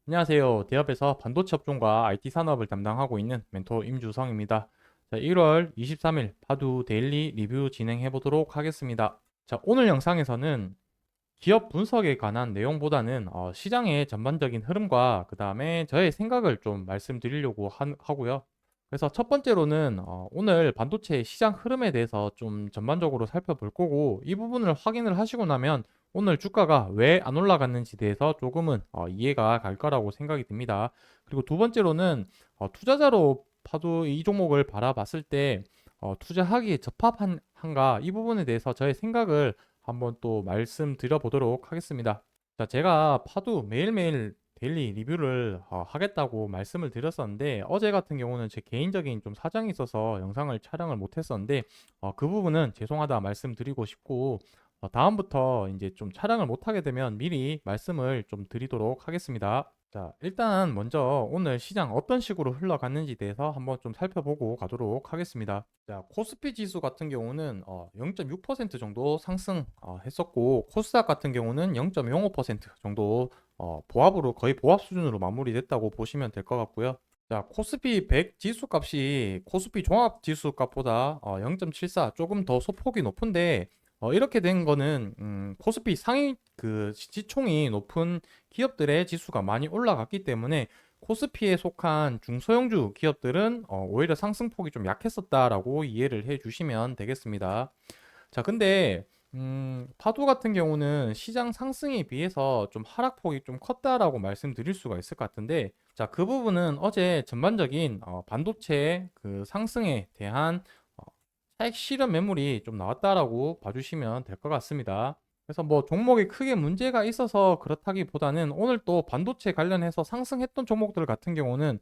안녕하세요. 대업에서 반도체 업종과 IT 산업을 담당하고 있는 멘토 임주성입니다. 자, 1월 23일 파두 데일리 리뷰 진행해 보도록 하겠습니다. 자, 오늘 영상에서는 기업 분석에 관한 내용보다는 시장의 전반적인 흐름과 그 다음에 저의 생각을 좀 말씀드리려고 하고요. 그래서 첫 번째로는 오늘 반도체 시장 흐름에 대해서 좀 전반적으로 살펴볼 거고, 이 부분을 확인을 하시고 나면 오늘 주가가 왜 안 올라갔는지 대해서 조금은 이해가 갈 거라고 생각이 듭니다. 그리고 두 번째로는 투자자로 파도 이 종목을 바라봤을 때 투자하기에 적합한가 이 부분에 대해서 저의 생각을 한번 또 말씀드려 보도록 하겠습니다. 자, 제가 파도 매일매일 데일리 리뷰를 하겠다고 말씀을 드렸었는데, 어제 같은 경우는 제 개인적인 좀 사정이 있어서 영상을 촬영을 못했었는데, 그 부분은 죄송하다 말씀드리고 싶고, 다음부터 이제 좀 촬영을 못하게 되면 미리 말씀을 좀 드리도록 하겠습니다. 자, 일단 먼저 오늘 시장 어떤 식으로 흘러갔는지 대해서 한번 좀 살펴보고 가도록 하겠습니다. 자, 코스피 지수 같은 경우는 0.6% 정도 상승했었고, 코스닥 같은 경우는 0.05% 정도 보합으로 거의 보합 수준으로 마무리됐다고 보시면 될 것 같고요. 자, 코스피 100 지수 값이 코스피 종합 지수 값보다 0.74 조금 더 소폭이 높은데, 이렇게 된 거는 코스피 상위 그 시총이 높은 기업들의 지수가 많이 올라갔기 때문에 코스피에 속한 중소형주 기업들은 오히려 상승폭이 좀 약했었다라고 이해를 해 주시면 되겠습니다. 자, 근데 파도 같은 경우는 시장 상승에 비해서 좀 하락폭이 좀 컸다라고 말씀드릴 수가 있을 것 같은데, 자, 그 부분은 어제 전반적인 반도체 그 상승에 대한 어, 차익 실현 매물이 좀 나왔다라고 봐주시면 될 것 같습니다. 그래서 뭐 종목에 크게 문제가 있어서 그렇다기보다는 오늘 또 반도체 관련해서 상승했던 종목들 같은 경우는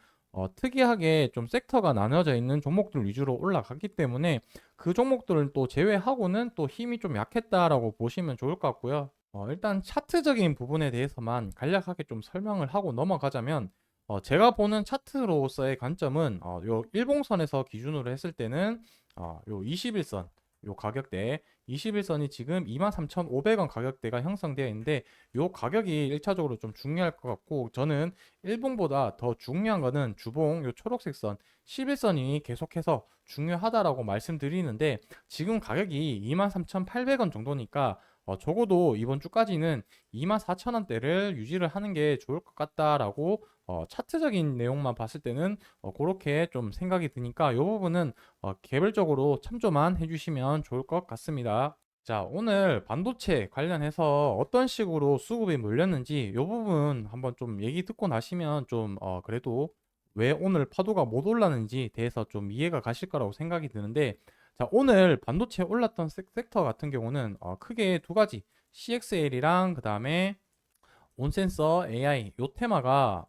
특이하게 좀 섹터가 나눠져 있는 종목들 위주로 올라갔기 때문에 그 종목들을 또 제외하고는 또 힘이 좀 약했다라고 보시면 좋을 것 같고요. 일단 차트적인 부분에 대해서만 간략하게 좀 설명을 하고 넘어가자면, 제가 보는 차트로서의 관점은 요 일봉선에서 기준으로 했을 때는 요 21선 요 가격대 21선이 지금 23,500원 가격대가 형성되어 있는데, 요 가격이 1차적으로 좀 중요할 것 같고, 저는 일봉보다 더 중요한 거는 주봉 요 초록색 선 11선이 계속해서 중요하다라고 말씀드리는데, 지금 가격이 23,800원 정도니까 적어도 이번 주까지는 24,000원대를 유지를 하는 게 좋을 것 같다라고 차트적인 내용만 봤을 때는 그렇게 좀 생각이 드니까 이 부분은 개별적으로 참조만 해주시면 좋을 것 같습니다. 자, 오늘 반도체 관련해서 어떤 식으로 수급이 몰렸는지 이 부분 한번 좀 얘기 듣고 나시면 좀 그래도 왜 오늘 파도가 못 올랐는지 대해서 좀 이해가 가실 거라고 생각이 드는데, 자, 오늘 반도체 올랐던 섹터 같은 경우는 크게 두 가지, CXL이랑 그 다음에 온센서 AI 요 테마가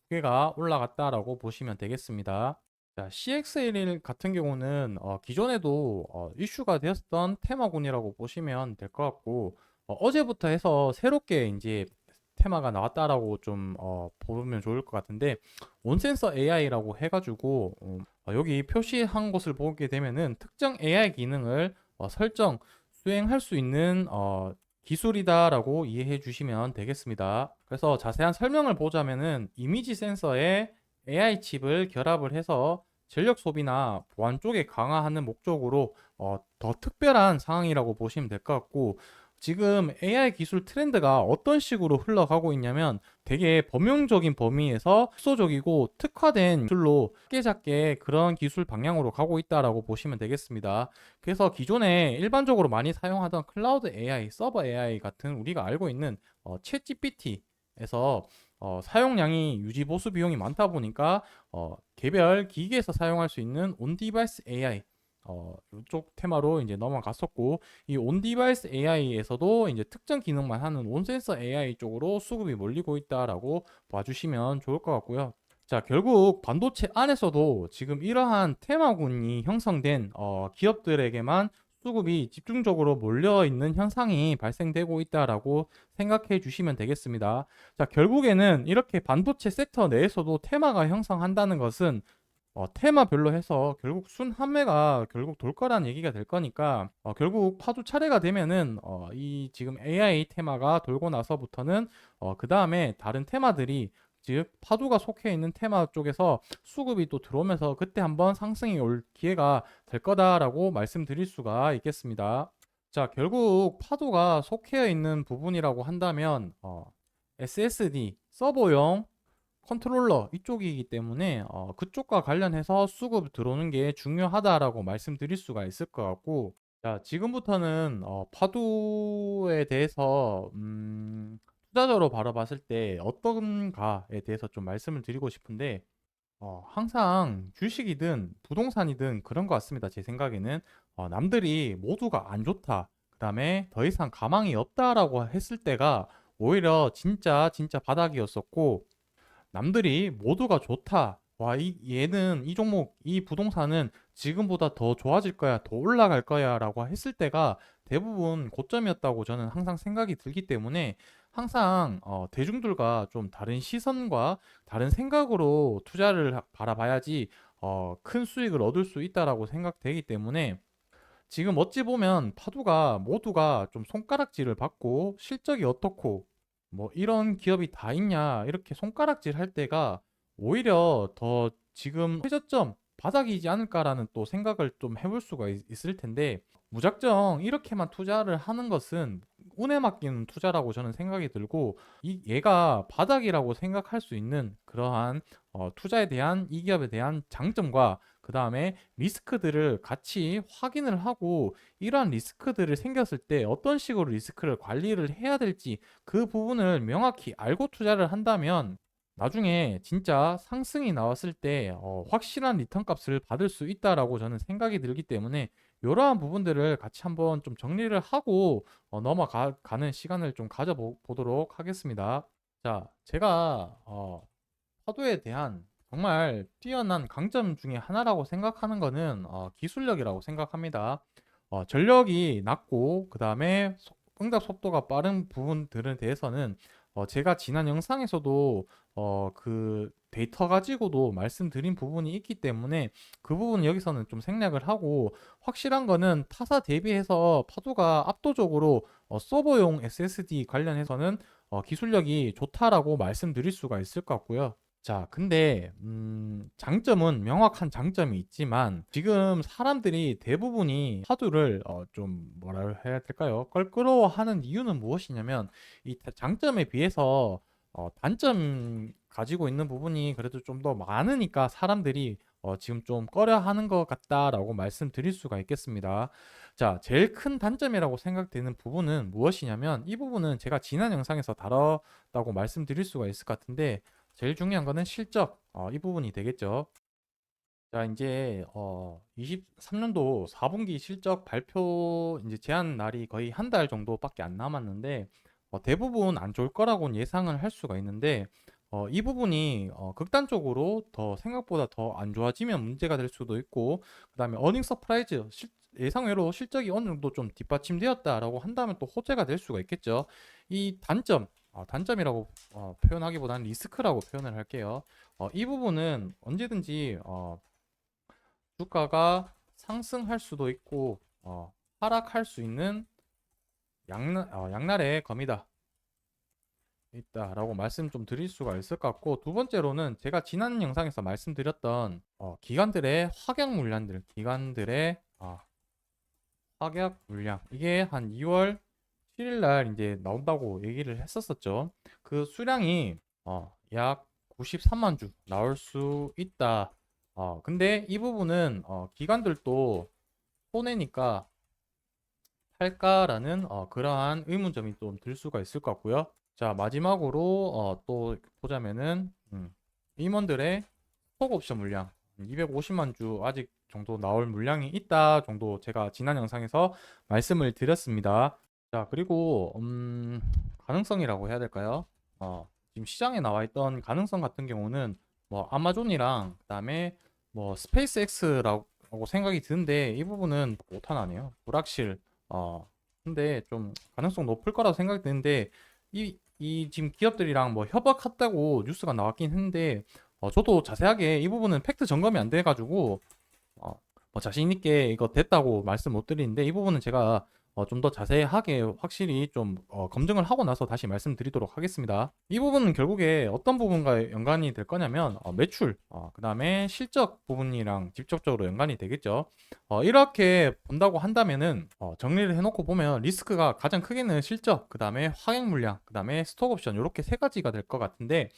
두 개가 올라갔다라고 보시면 되겠습니다. 자, CXL 같은 경우는 기존에도 이슈가 되었던 테마군이라고 보시면 될 것 같고, 어제부터 해서 새롭게 이제 테마가 나왔다라고 좀 보면 좋을 것 같은데, 온센서 AI라고 해가지고 여기 표시한 것을 보게 되면은 특정 AI 기능을 설정 수행할 수 있는 기술이다라고 이해해 주시면 되겠습니다. 그래서 자세한 설명을 보자면은 이미지 센서에 AI 칩을 결합을 해서 전력 소비나 보안 쪽에 강화하는 목적으로 더 특별한 상황이라고 보시면 될 것 같고, 지금 AI 기술 트렌드가 어떤 식으로 흘러가고 있냐면 되게 범용적인 범위에서 특소적이고 특화된 기술로 작게 작게 그런 기술 방향으로 가고 있다라고 보시면 되겠습니다. 그래서 기존에 일반적으로 많이 사용하던 클라우드 AI, 서버 AI 같은 우리가 알고 있는 챗 GPT에서 사용량이 유지 보수 비용이 많다 보니까 개별 기기에서 사용할 수 있는 온 디바이스 AI 이쪽 테마로 이제 넘어갔었고, 이 온 디바이스 AI에서도 이제 특정 기능만 하는 온 센서 AI 쪽으로 수급이 몰리고 있다라고 봐주시면 좋을 것 같고요. 자, 결국 반도체 안에서도 지금 이러한 테마군이 형성된 기업들에게만 수급이 집중적으로 몰려 있는 현상이 발생되고 있다라고 생각해 주시면 되겠습니다. 자, 결국에는 이렇게 반도체 섹터 내에서도 테마가 형성한다는 것은 테마별로 해서 결국 순 한매가 결국 돌 거란 얘기가 될 거니까, 결국 파도 차례가 되면은 이 지금 AI 테마가 돌고 나서부터는 그 다음에 다른 테마들이 즉 파도가 속해 있는 테마 쪽에서 수급이 또 들어오면서 그때 한번 상승이 올 기회가 될 거다라고 말씀드릴 수가 있겠습니다. 자, 결국 파도가 속해 있는 부분이라고 한다면 SSD 서버용 컨트롤러 이쪽이기 때문에 그쪽과 관련해서 수급 들어오는 게 중요하다라고 말씀드릴 수가 있을 것 같고, 자, 지금부터는 파도에 대해서 투자자로 바라봤을 때 어떤가에 대해서 좀 말씀을 드리고 싶은데, 항상 주식이든 부동산이든 그런 것 같습니다. 제 생각에는 남들이 모두가 안 좋다, 그 다음에 더 이상 가망이 없다라고 했을 때가 오히려 진짜 진짜 바닥이었었고, 남들이 모두가 좋다. 와, 얘는 이 종목, 이 부동산은 지금보다 더 좋아질 거야, 더 올라갈 거야 라고 했을 때가 대부분 고점이었다고 저는 항상 생각이 들기 때문에 항상 대중들과 좀 다른 시선과 다른 생각으로 투자를 바라봐야지 큰 수익을 얻을 수 있다라고 생각되기 때문에 지금 어찌 보면 파도가 모두가 좀 손가락질을 받고 실적이 어떻고 뭐 이런 기업이 다 있냐 이렇게 손가락질 할 때가 오히려 더 지금 최저점 바닥이지 않을까라는 또 생각을 좀 해볼 수가 있을 텐데, 무작정 이렇게만 투자를 하는 것은 운에 맡기는 투자라고 저는 생각이 들고, 얘가 바닥이라고 생각할 수 있는 그러한 투자에 대한 이 기업에 대한 장점과 그 다음에 리스크들을 같이 확인을 하고, 이러한 리스크들을 생겼을 때 어떤 식으로 리스크를 관리를 해야 될지 그 부분을 명확히 알고 투자를 한다면 나중에 진짜 상승이 나왔을 때 확실한 리턴 값을 받을 수 있다라고 저는 생각이 들기 때문에 이러한 부분들을 같이 한번 좀 정리를 하고 넘어가는 시간을 좀 가져보도록 하겠습니다. 자, 제가 파도에 대한 정말 뛰어난 강점 중에 하나라고 생각하는 거는 기술력이라고 생각합니다. 전력이 낮고 그 다음에 응답 속도가 빠른 부분들에 대해서는 제가 지난 영상에서도 그 데이터 가지고도 말씀드린 부분이 있기 때문에 그 부분 여기서는 좀 생략을 하고, 확실한 거는 타사 대비해서 파도가 압도적으로 서버용 SSD 관련해서는 기술력이 좋다라고 말씀드릴 수가 있을 것 같고요. 자, 근데 장점은 명확한 장점이 있지만 지금 사람들이 대부분이 파도를 좀 뭐라 해야 될까요? 껄끄러워하는 이유는 무엇이냐면 이 장점에 비해서 단점 가지고 있는 부분이 그래도 좀 더 많으니까 사람들이 지금 좀 꺼려하는 것 같다라고 말씀드릴 수가 있겠습니다. 자, 제일 큰 단점이라고 생각되는 부분은 무엇이냐면 이 부분은 제가 지난 영상에서 다뤘다고 말씀드릴 수가 있을 것 같은데, 제일 중요한 거는 실적, 이 부분이 되겠죠. 자, 이제 23년도 4분기 실적 발표 이제 제한 날이 거의 한 달 정도밖에 안 남았는데 대부분 안 좋을 거라고는 예상을 할 수가 있는데, 이 부분이 극단적으로 더 생각보다 더 안 좋아지면 문제가 될 수도 있고, 그다음에 어닝 서프라이즈 예상외로 실적이 어느 정도 좀 뒷받침되었다라고 한다면 또 호재가 될 수가 있겠죠. 이 단점, 단점이라고 표현하기보다는 리스크라고 표현을 할게요. 이 부분은 언제든지 주가가 상승할 수도 있고 하락할 수 있는 양날의 검이다 있다라고 말씀 좀 드릴 수가 있을 것 같고, 두 번째로는 제가 지난 영상에서 말씀드렸던 기관들의 확약 물량들, 기관들의 확약 물량, 이게 한 2월 7일 날 이제 나온다고 얘기를 했었었죠. 그 수량이 약 93만 주 나올 수 있다. 근데 이 부분은 기관들도 손해니까 할까라는 그러한 의문점이 좀 들 수가 있을 것 같고요. 자, 마지막으로 또 보자면은 임원들의 스톡 옵션 물량 250만 주 아직 정도 나올 물량이 있다 정도 제가 지난 영상에서 말씀을 드렸습니다. 자, 그리고 가능성이라고 해야 될까요? 지금 시장에 나와 있던 가능성 같은 경우는 뭐 아마존이랑 그다음에 뭐 스페이스X라고 생각이 드는데, 이 부분은 못하나네요. 불확실. 근데 좀 가능성 높을 거라고 생각이 드는데, 이 지금 기업들이랑 뭐 협업했다고 뉴스가 나왔긴 했는데 저도 자세하게 이 부분은 팩트 점검이 안 돼가지고 뭐 자신 있게 이거 됐다고 말씀 못 드리는데, 이 부분은 제가 좀 더 자세하게 확실히 좀 검증을 하고 나서 다시 말씀드리도록 하겠습니다. 이 부분은 결국에 어떤 부분과 연관이 될 거냐면 매출, 그다음에 실적 부분이랑 직접적으로 연관이 되겠죠. 이렇게 본다고 한다면은 정리를 해놓고 보면 리스크가 가장 크게는 실적, 그다음에 하객 물량, 그다음에 스톡 옵션 이렇게 세 가지가 될 것 같은데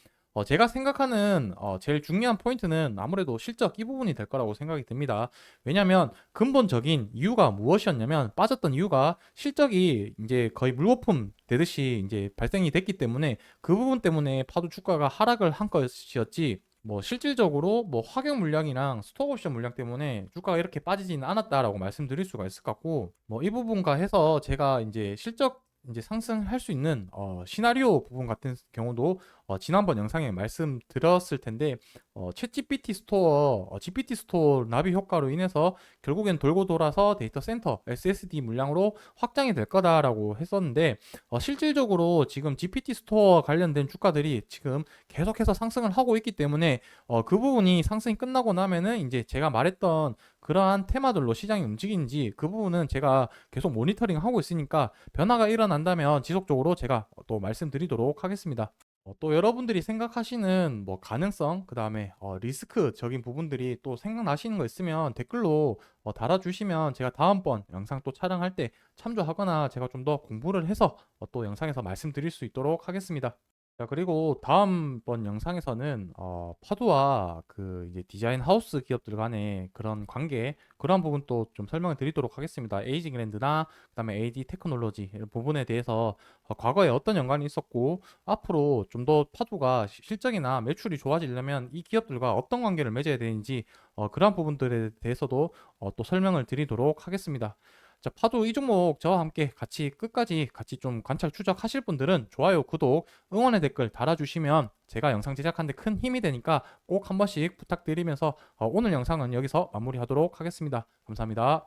제가 생각하는 제일 중요한 포인트는 아무래도 실적 이 부분이 될 거라고 생각이 듭니다. 왜냐하면 근본적인 이유가 무엇이었냐면 빠졌던 이유가 실적이 이제 거의 물거품 되듯이 이제 발생이 됐기 때문에 그 부분 때문에 파도 주가가 하락을 한 것이었지 뭐 실질적으로 뭐 확약 물량이랑 스톡옵션 물량 때문에 주가가 이렇게 빠지지는 않았다라고 말씀드릴 수가 있을 것 같고 뭐 이 부분과 해서 제가 이제 실적 이제 상승할 수 있는 시나리오 부분 같은 경우도 지난번 영상에 말씀드렸을 텐데 챗 GPT 스토어, GPT 스토어 나비 효과로 인해서 결국엔 돌고 돌아서 데이터 센터 SSD 물량으로 확장이 될 거다라고 했었는데 실질적으로 지금 GPT 스토어 관련된 주가들이 지금 계속해서 상승을 하고 있기 때문에 그 부분이 상승이 끝나고 나면은 이제 제가 말했던 그러한 테마들로 시장이 움직이는지 그 부분은 제가 계속 모니터링 하고 있으니까 변화가 일어난다면 지속적으로 제가 또 말씀드리도록 하겠습니다. 또 여러분들이 생각하시는 뭐 가능성, 그 다음에 리스크적인 부분들이 또 생각나시는 거 있으면 댓글로 달아주시면 제가 다음번 영상 또 촬영할 때 참조하거나 제가 좀 더 공부를 해서 또 영상에서 말씀드릴 수 있도록 하겠습니다. 자, 그리고 다음번 영상에서는 파두와 그 이제 디자인 하우스 기업들 간의 그런 관계, 그런 부분 또 좀 설명을 드리도록 하겠습니다. 에이지 그랜드나 그다음에 AD 테크놀로지 이런 부분에 대해서 과거에 어떤 연관이 있었고 앞으로 좀 더 파두가 실적이나 매출이 좋아지려면 이 기업들과 어떤 관계를 맺어야 되는지 그런 부분들에 대해서도 또 설명을 드리도록 하겠습니다. 자, 파도 이 종목 저와 함께 같이 끝까지 같이 좀 관찰 추적하실 분들은 좋아요, 구독, 응원의 댓글 달아주시면 제가 영상 제작하는데 큰 힘이 되니까 꼭 한 번씩 부탁드리면서 오늘 영상은 여기서 마무리하도록 하겠습니다. 감사합니다.